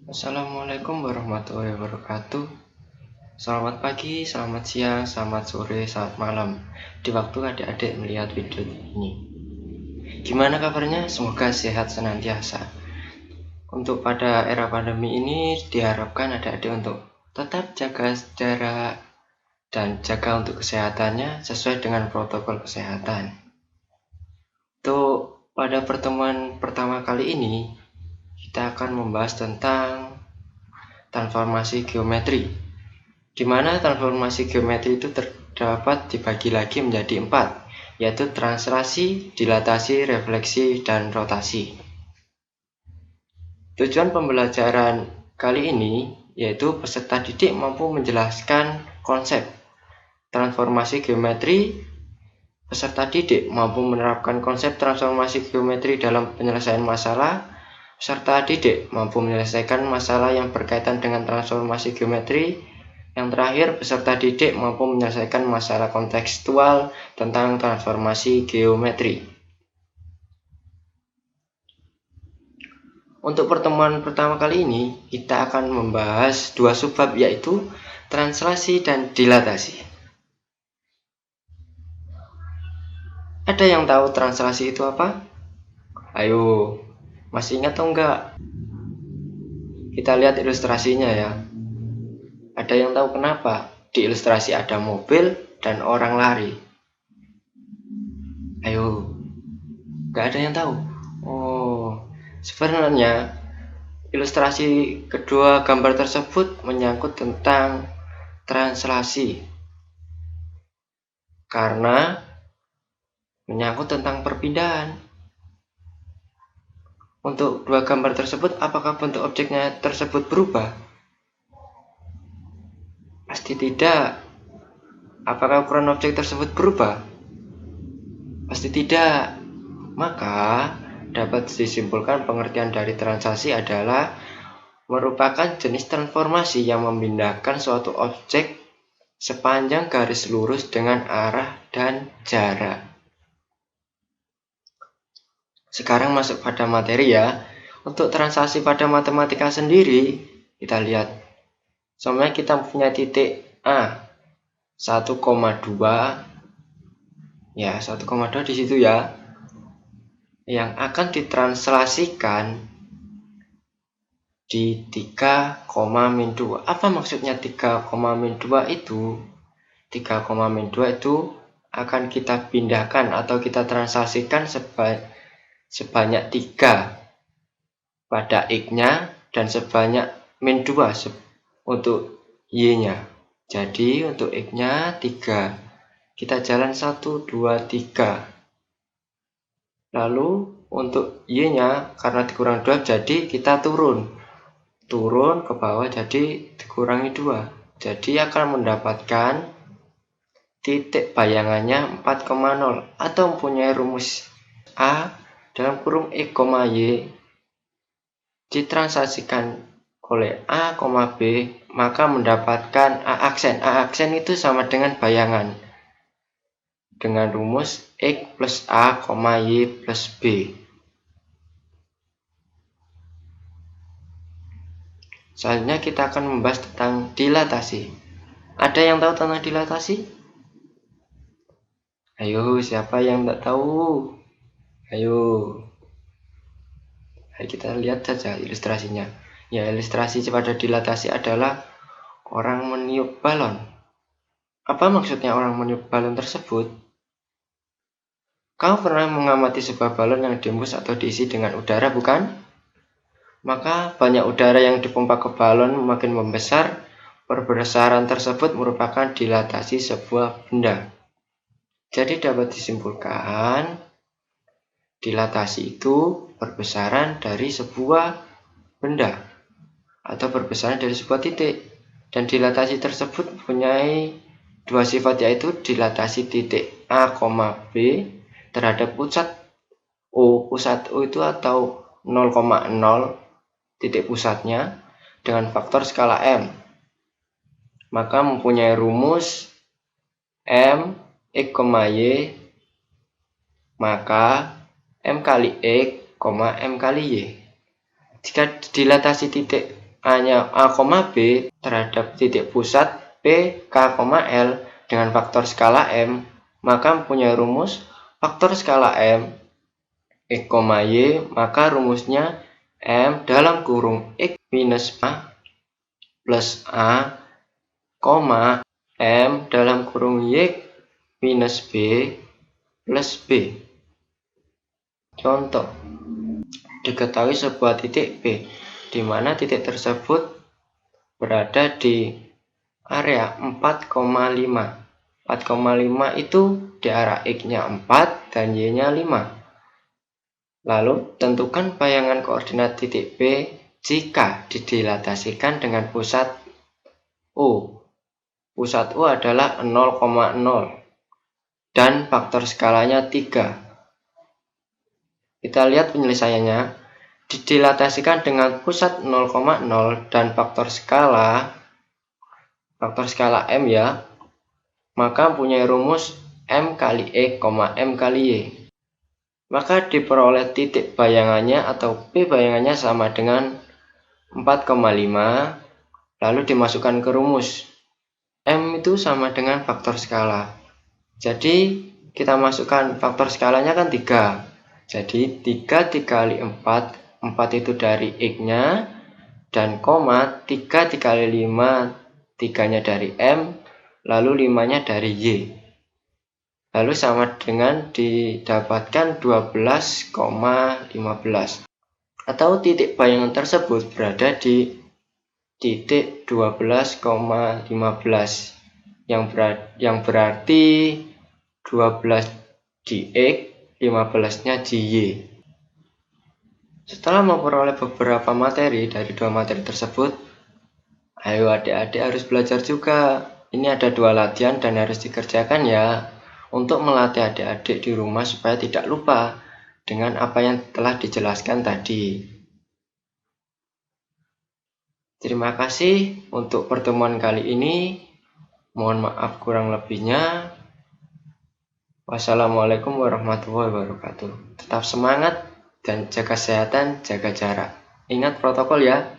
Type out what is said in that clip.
Assalamualaikum warahmatullahi wabarakatuh. Selamat pagi, selamat siang, selamat sore, selamat malam. Di waktu adik-adik melihat video ini. Gimana kabarnya? Semoga sehat senantiasa. Untuk pada era pandemi ini diharapkan adik-adik untuk tetap jaga jarak dan jaga untuk kesehatannya sesuai dengan protokol kesehatan. Untuk pada pertemuan pertama kali ini kita akan membahas tentang transformasi geometri, di mana transformasi geometri itu terdapat dibagi lagi menjadi 4, yaitu translasi, dilatasi, refleksi, dan rotasi. Tujuan pembelajaran kali ini yaitu peserta didik mampu menjelaskan konsep transformasi geometri. Peserta didik mampu menerapkan konsep transformasi geometri dalam penyelesaian masalah. Peserta didik mampu menyelesaikan masalah yang berkaitan dengan transformasi geometri. Yang terakhir, peserta didik mampu menyelesaikan masalah kontekstual tentang transformasi geometri. Untuk pertemuan pertama kali ini, kita akan membahas dua subbab, yaitu translasi dan dilatasi. Ada yang tahu translasi itu apa? Ayo, masih ingat atau enggak? Kita lihat ilustrasinya ya. Ada yang tahu kenapa di ilustrasi ada mobil dan orang lari? Ayo, enggak ada yang tahu? Oh, sebenarnya ilustrasi kedua gambar tersebut menyangkut tentang translasi, karena menyangkut tentang perpindahan. Untuk dua gambar tersebut, apakah bentuk objeknya tersebut berubah? Pasti tidak. Apakah ukuran objek tersebut berubah? Pasti tidak. Maka dapat disimpulkan pengertian dari translasi adalah merupakan jenis transformasi yang memindahkan suatu objek sepanjang garis lurus dengan arah dan jarak. Sekarang masuk pada materi ya. Untuk translasi pada matematika sendiri, kita lihat. Sebenarnya kita punya titik A 1,2, ya 1,2 di situ ya, yang akan ditranslasikan di 3,-2. Apa maksudnya 3,-2 itu? 3,-2 itu akan kita pindahkan atau kita translasikan sebanyak 3 pada X-nya dan sebanyak -2 untuk Y-nya. Jadi untuk X-nya 3. Kita jalan 1, 2, 3. Lalu untuk Y-nya karena dikurang 2 jadi kita turun ke bawah, jadi dikurangi 2. Jadi akan mendapatkan titik bayangannya 4,0 atau mempunyai rumus A dalam kurung X, Y ditranslasikan oleh A, B, maka mendapatkan A aksen. A aksen itu sama dengan bayangan dengan rumus X plus A, Y plus B. Selanjutnya kita akan membahas tentang dilatasi. Ada yang tahu tentang dilatasi? Ayo, siapa yang tidak tahu? Ayo kita lihat saja ilustrasinya. Ya, ilustrasi pada dilatasi adalah orang meniup balon. Apa maksudnya orang meniup balon tersebut? Kau pernah mengamati sebuah balon yang dihembus atau diisi dengan udara, bukan? Maka banyak udara yang dipompa ke balon makin membesar. Perbesaran tersebut merupakan dilatasi sebuah benda. Jadi dapat disimpulkan, dilatasi itu perbesaran dari sebuah benda atau perbesaran dari sebuah titik. Dan dilatasi tersebut mempunyai dua sifat, yaitu dilatasi titik A, B terhadap pusat O. Pusat O itu atau 0,0 titik pusatnya dengan faktor skala M. Maka mempunyai rumus M X, Y, maka M kali X, M kali Y. Jika dilatasi titik A-nya A, B terhadap titik pusat P, K, L dengan faktor skala M, maka mempunyai rumus faktor skala M X, Y, maka rumusnya M dalam kurung X minus A plus A, M dalam kurung Y minus B plus B. Contoh, diketahui sebuah titik P, di mana titik tersebut berada di area 4,5. 4,5 itu di arah X-nya 4 dan Y-nya 5. Lalu, tentukan bayangan koordinat titik P jika didilatasikan dengan pusat O. Pusat O adalah 0,0 dan faktor skalanya 3. Kita lihat penyelesaiannya. Didilatasikan dengan pusat 0,0 dan faktor skala M ya, maka mempunyai rumus M kali X, M kali Y. Maka diperoleh titik bayangannya atau P bayangannya sama dengan 4,5, lalu dimasukkan ke rumus. M itu sama dengan faktor skala. Jadi kita masukkan faktor skalanya kan 3. Jadi 3 dikali 4, 4 itu dari X-nya, dan koma 3 dikali 5, 3-nya dari M, lalu 5-nya dari Y. Lalu sama dengan didapatkan 12,15. Atau titik bayangan tersebut berada di titik 12,15 yang berarti 12 di X, 15-nya di Y. Setelah memperoleh beberapa materi dari 2 materi tersebut, ayo adik-adik harus belajar juga. Ini ada 2 latihan dan harus dikerjakan ya, untuk melatih adik-adik di rumah supaya tidak lupa dengan apa yang telah dijelaskan tadi. Terima kasih untuk pertemuan kali ini. Mohon maaf kurang lebihnya. Wassalamualaikum warahmatullahi wabarakatuh. Tetap semangat dan jaga kesehatan, jaga jarak. Ingat protokol ya.